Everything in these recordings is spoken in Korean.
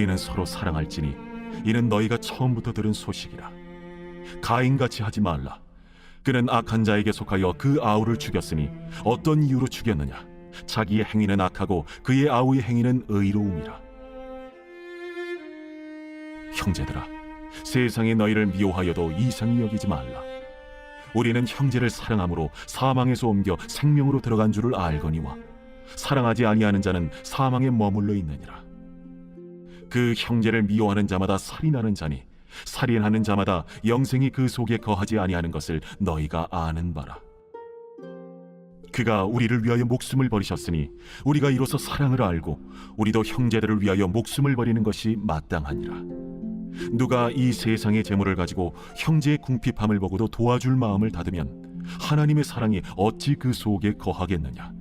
우리는 서로 사랑할지니 이는 너희가 처음부터 들은 소식이라. 가인같이 하지 말라. 그는 악한 자에게 속하여 그 아우를 죽였으니 어떤 이유로 죽였느냐? 자기의 행위는 악하고 그의 아우의 행위는 의로움이라. 형제들아, 세상이 너희를 미워하여도 이상히 여기지 말라. 우리는 형제를 사랑함으로 사망에서 옮겨 생명으로 들어간 줄을 알거니와 사랑하지 아니하는 자는 사망에 머물러 있느니라. 그 형제를 미워하는 자마다 살인하는 자니 살인하는 자마다 영생이 그 속에 거하지 아니하는 것을 너희가 아는 바라. 그가 우리를 위하여 목숨을 버리셨으니 우리가 이로써 사랑을 알고 우리도 형제들을 위하여 목숨을 버리는 것이 마땅하니라. 누가 이 세상의 재물을 가지고 형제의 궁핍함을 보고도 도와줄 마음을 닫으면 하나님의 사랑이 어찌 그 속에 거하겠느냐?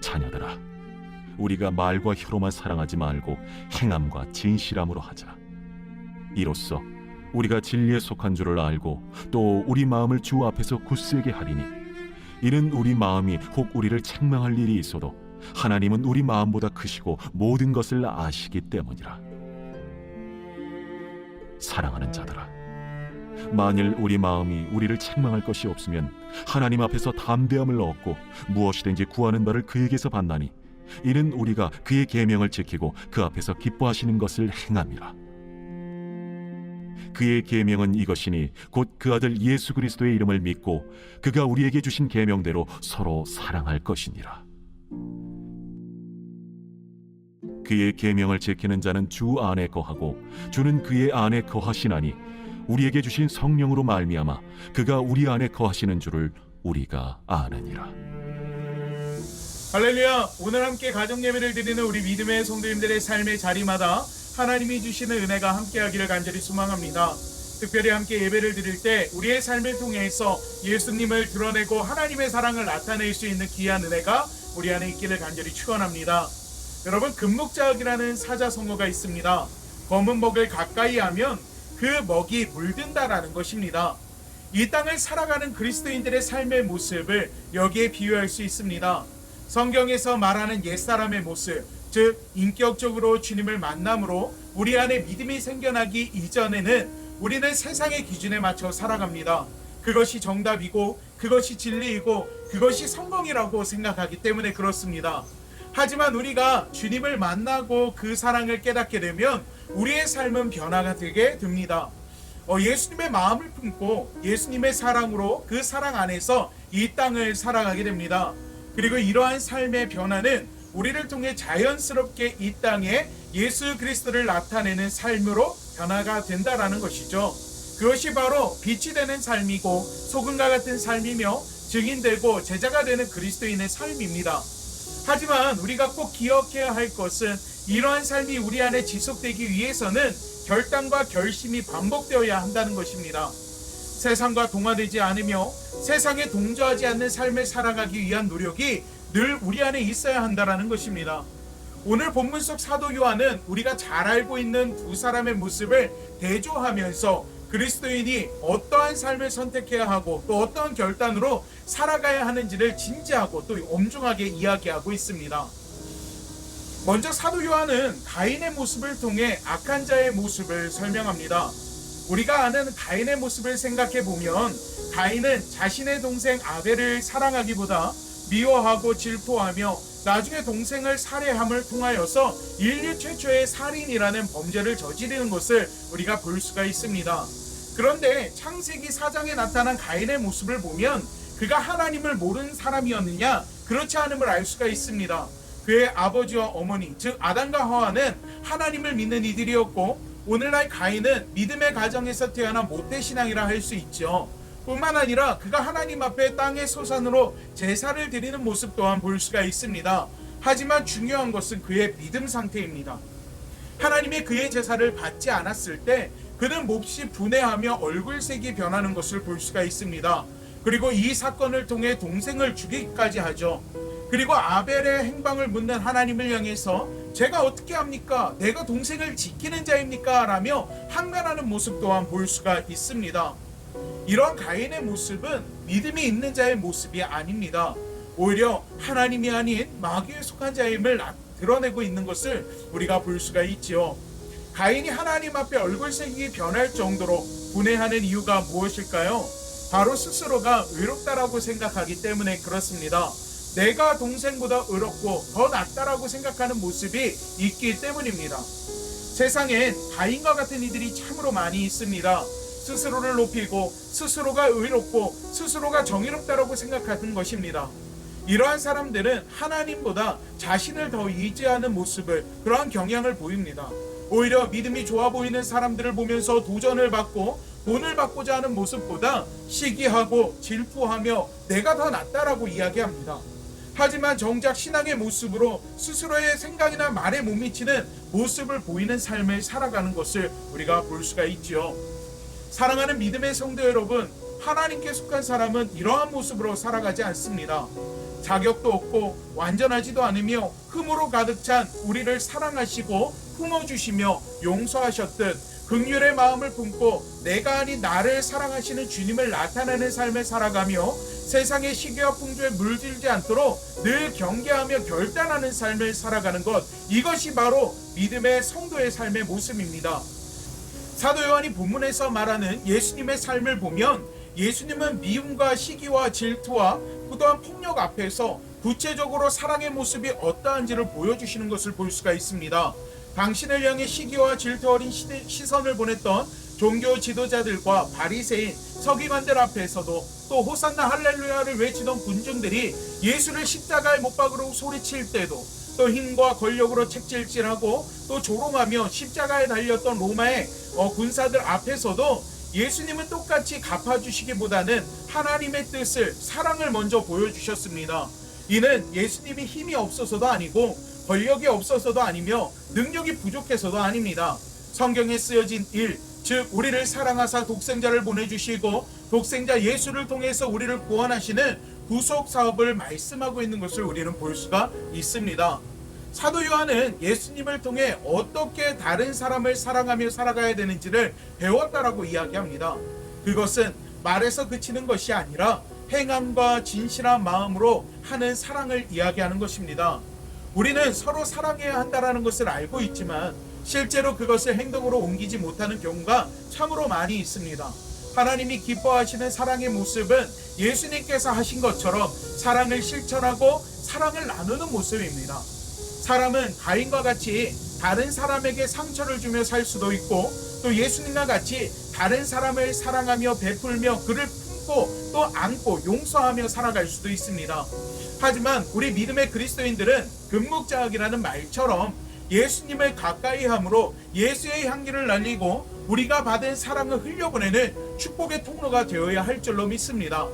자녀들아, 우리가 말과 혀로만 사랑하지 말고 행함과 진실함으로 하자. 이로써 우리가 진리에 속한 줄을 알고 또 우리 마음을 주 앞에서 굳세게 하리니 이는 우리 마음이 혹 우리를 책망할 일이 있어도 하나님은 우리 마음보다 크시고 모든 것을 아시기 때문이라. 사랑하는 자들아, 만일 우리 마음이 우리를 책망할 것이 없으면 하나님 앞에서 담대함을 얻고 무엇이든지 구하는 바를 그에게서 받나니 이는 우리가 그의 계명을 지키고 그 앞에서 기뻐하시는 것을 행함이라. 그의 계명은 이것이니 곧 그 아들 예수 그리스도의 이름을 믿고 그가 우리에게 주신 계명대로 서로 사랑할 것이니라. 그의 계명을 지키는 자는 주 안에 거하고 주는 그의 안에 거하시나니 우리에게 주신 성령으로 말미암아 그가 우리 안에 거하시는 줄을 우리가 아느니라. 할렐루야. 오늘 함께 가정 예배를 드리는 우리 믿음의 성도님들의 삶의 자리마다 하나님이 주시는 은혜가 함께하기를 간절히 소망합니다. 특별히 함께 예배를 드릴 때 우리의 삶을 통해서 예수님을 드러내고 하나님의 사랑을 나타낼 수 있는 귀한 은혜가 우리 안에 있기를 간절히 축원합니다. 여러분, 금묵자학이라는 사자성어가 있습니다. 검은 먹을 가까이 하면 그 먹이 물든다라는 것입니다. 이 땅을 살아가는 그리스도인들의 삶의 모습을 여기에 비유할 수 있습니다. 성경에서 말하는 옛사람의 모습, 즉 인격적으로 주님을 만남으로 우리 안에 믿음이 생겨나기 이전에는 우리는 세상의 기준에 맞춰 살아갑니다. 그것이 정답이고 그것이 진리이고 그것이 성공이라고 생각하기 때문에 그렇습니다. 하지만 우리가 주님을 만나고 그 사랑을 깨닫게 되면 우리의 삶은 변화가 되게 됩니다. 예수님의 마음을 품고 예수님의 사랑으로 그 사랑 안에서 이 땅을 살아가게 됩니다. 그리고 이러한 삶의 변화는 우리를 통해 자연스럽게 이 땅에 예수 그리스도를 나타내는 삶으로 변화가 된다라는 것이죠. 그것이 바로 빛이 되는 삶이고 소금과 같은 삶이며 증인되고 제자가 되는 그리스도인의 삶입니다. 하지만 우리가 꼭 기억해야 할 것은 이러한 삶이 우리 안에 지속되기 위해서는 결단과 결심이 반복되어야 한다는 것입니다. 세상과 동화되지 않으며 세상에 동조하지 않는 삶을 살아가기 위한 노력이 늘 우리 안에 있어야 한다는 것입니다. 오늘 본문 속 사도 요한은 우리가 잘 알고 있는 두 사람의 모습을 대조하면서 그리스도인이 어떠한 삶을 선택해야 하고 또 어떠한 결단으로 살아가야 하는지를 진지하고 또 엄중하게 이야기하고 있습니다. 먼저 사도 요한은 가인의 모습을 통해 악한 자의 모습을 설명합니다. 우리가 아는 가인의 모습을 생각해 보면 가인은 자신의 동생 아벨을 사랑하기보다 미워하고 질투하며 나중에 동생을 살해함을 통하여서 인류 최초의 살인이라는 범죄를 저지르는 것을 우리가 볼 수가 있습니다. 그런데 창세기 4장에 나타난 가인의 모습을 보면 그가 하나님을 모르는 사람이었느냐? 그렇지 않음을 알 수가 있습니다. 그의 아버지와 어머니, 즉 아담과 하와는 하나님을 믿는 이들이었고 오늘날 가인은 믿음의 가정에서 태어난 모태신앙이라 할 수 있죠. 뿐만 아니라 그가 하나님 앞에 땅의 소산으로 제사를 드리는 모습 또한 볼 수가 있습니다. 하지만 중요한 것은 그의 믿음 상태입니다. 하나님이 그의 제사를 받지 않았을 때 그는 몹시 분해하며 얼굴색이 변하는 것을 볼 수가 있습니다. 그리고 이 사건을 통해 동생을 죽이기까지 하죠. 그리고 아벨의 행방을 묻는 하나님을 향해서 제가 어떻게 합니까? 내가 동생을 지키는 자입니까? 라며 항변하는 모습 또한 볼 수가 있습니다. 이런 가인의 모습은 믿음이 있는 자의 모습이 아닙니다. 오히려 하나님이 아닌 마귀에 속한 자임을 드러내고 있는 것을 우리가 볼 수가 있지요. 가인이 하나님 앞에 얼굴색이 변할 정도로 분해하는 이유가 무엇일까요? 바로 스스로가 의롭다라고 생각하기 때문에 그렇습니다. 내가 동생보다 의롭고 더 낫다라고 생각하는 모습이 있기 때문입니다. 세상엔 가인과 같은 이들이 참으로 많이 있습니다. 스스로를 높이고 스스로가 의롭고 스스로가 정의롭다라고 생각하는 것입니다. 이러한 사람들은 하나님보다 자신을 더 의지하는 모습을, 그러한 경향을 보입니다. 오히려 믿음이 좋아 보이는 사람들을 보면서 도전을 받고 돈을 받고자 하는 모습보다 시기하고 질투하며 내가 더 낫다라고 이야기합니다. 하지만 정작 신앙의 모습으로 스스로의 생각이나 말에 못 미치는 모습을 보이는 삶을 살아가는 것을 우리가 볼 수가 있지요. 사랑하는 믿음의 성도 여러분, 하나님께 속한 사람은 이러한 모습으로 살아가지 않습니다. 자격도 없고 완전하지도 않으며 흠으로 가득 찬 우리를 사랑하시고 품어주시며 용서하셨듯 긍휼의 마음을 품고 내가 아닌 나를 사랑하시는 주님을 나타내는 삶을 살아가며 세상의 시기와 풍조에 물들지 않도록 늘 경계하며 결단하는 삶을 살아가는 것, 이것이 바로 믿음의 성도의 삶의 모습입니다. 사도 요한이 본문에서 말하는 예수님의 삶을 보면 예수님은 미움과 시기와 질투와 또한 폭력 앞에서 구체적으로 사랑의 모습이 어떠한지를 보여주시는 것을 볼 수가 있습니다. 당신을 향해 시기와 질투 어린 시선을 보냈던 종교 지도자들과 바리새인, 서기관들 앞에서도 또 호산나 할렐루야를 외치던 군중들이 예수를 십자가에 못 박으러 소리칠 때도, 또 힘과 권력으로 책질질하고 또 조롱하며 십자가에 달렸던 로마의 군사들 앞에서도 예수님은 똑같이 갚아주시기보다는 하나님의 뜻을, 사랑을 먼저 보여주셨습니다. 이는 예수님이 힘이 없어서도 아니고 권력이 없어서도 아니며 능력이 부족해서도 아닙니다. 성경에 쓰여진 일, 즉 우리를 사랑하사 독생자를 보내주시고 독생자 예수를 통해서 우리를 구원하시는 구속 사업을 말씀하고 있는 것을 우리는 볼 수가 있습니다. 사도 요한은 예수님을 통해 어떻게 다른 사람을 사랑하며 살아가야 되는지를 배웠다라고 이야기합니다. 그것은 말에서 그치는 것이 아니라 행함과 진실한 마음으로 하는 사랑을 이야기하는 것입니다. 우리는 서로 사랑해야 한다는 것을 알고 있지만 실제로 그것을 행동으로 옮기지 못하는 경우가 참으로 많이 있습니다. 하나님이 기뻐하시는 사랑의 모습은 예수님께서 하신 것처럼 사랑을 실천하고 사랑을 나누는 모습입니다. 사람은 가인과 같이 다른 사람에게 상처를 주며 살 수도 있고 또 예수님과 같이 다른 사람을 사랑하며 베풀며 그를 품고 또 안고 용서하며 살아갈 수도 있습니다. 하지만 우리 믿음의 그리스도인들은 금묵자학이라는 말처럼 예수님을 가까이 함으로 예수의 향기를 날리고 우리가 받은 사랑을 흘려보내는 축복의 통로가 되어야 할 줄로 믿습니다.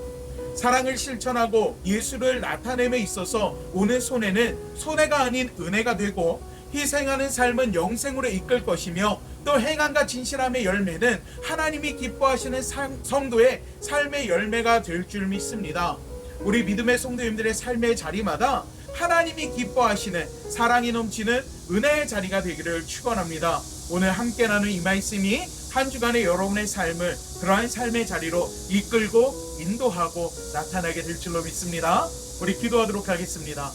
사랑을 실천하고 예수를 나타냄에 있어서 오는 손해는 손해가 아닌 은혜가 되고 희생하는 삶은 영생으로 이끌 것이며 또 행함과 진실함의 열매는 하나님이 기뻐하시는 성도의 삶의 열매가 될 줄 믿습니다. 우리 믿음의 성도님들의 삶의 자리마다 하나님이 기뻐하시는 사랑이 넘치는 은혜의 자리가 되기를 축원합니다. 오늘 함께 나눈 이 말씀이 한 주간의 여러분의 삶을 그러한 삶의 자리로 이끌고 인도하고 나타나게 될 줄로 믿습니다. 우리 기도하도록 하겠습니다.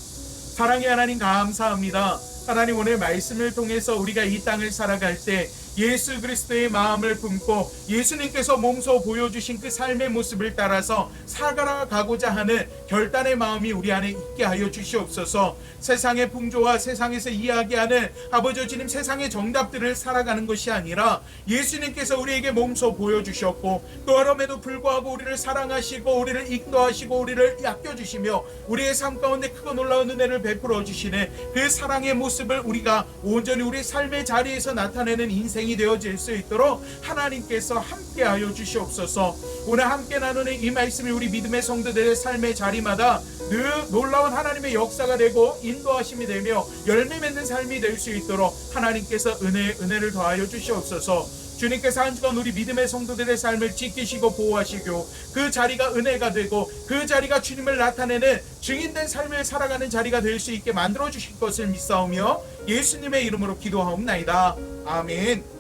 사랑의 하나님 감사합니다. 하나님 오늘 말씀을 통해서 우리가 이 땅을 살아갈 때 예수 그리스도의 마음을 품고 예수님께서 몸소 보여주신 그 삶의 모습을 따라서 살아가고자 하는 결단의 마음이 우리 안에 있게 하여 주시옵소서. 세상의 풍조와 세상에서 이야기하는 아버지 주님 세상의 정답들을 살아가는 것이 아니라 예수님께서 우리에게 몸소 보여주셨고 또 그럼에도 불구하고 우리를 사랑하시고 우리를 인도하시고 우리를 아껴주시며 우리의 삶 가운데 크고 놀라운 은혜를 베풀어 주시는 그 사랑의 모습을 우리가 온전히 우리 삶의 자리에서 나타내는 인생이 되어질 수 있도록 하나님께서 함께하여 주시옵소서. 오늘 함께 나누는 이 말씀이 우리 믿음의 성도들의 삶의 자리마다 늘 놀라운 하나님의 역사가 되고 인도하심이 되며 열매 맺는 삶이 될 수 있도록 하나님께서 은혜를 더하여 주시옵소서. 주님께서 한 주간 우리 믿음의 성도들의 삶을 지키시고 보호하시고 그 자리가 은혜가 되고 그 자리가 주님을 나타내는 증인된 삶을 살아가는 자리가 될 수 있게 만들어 주실 것을 믿사오며 예수님의 이름으로 기도하옵나이다. 아멘.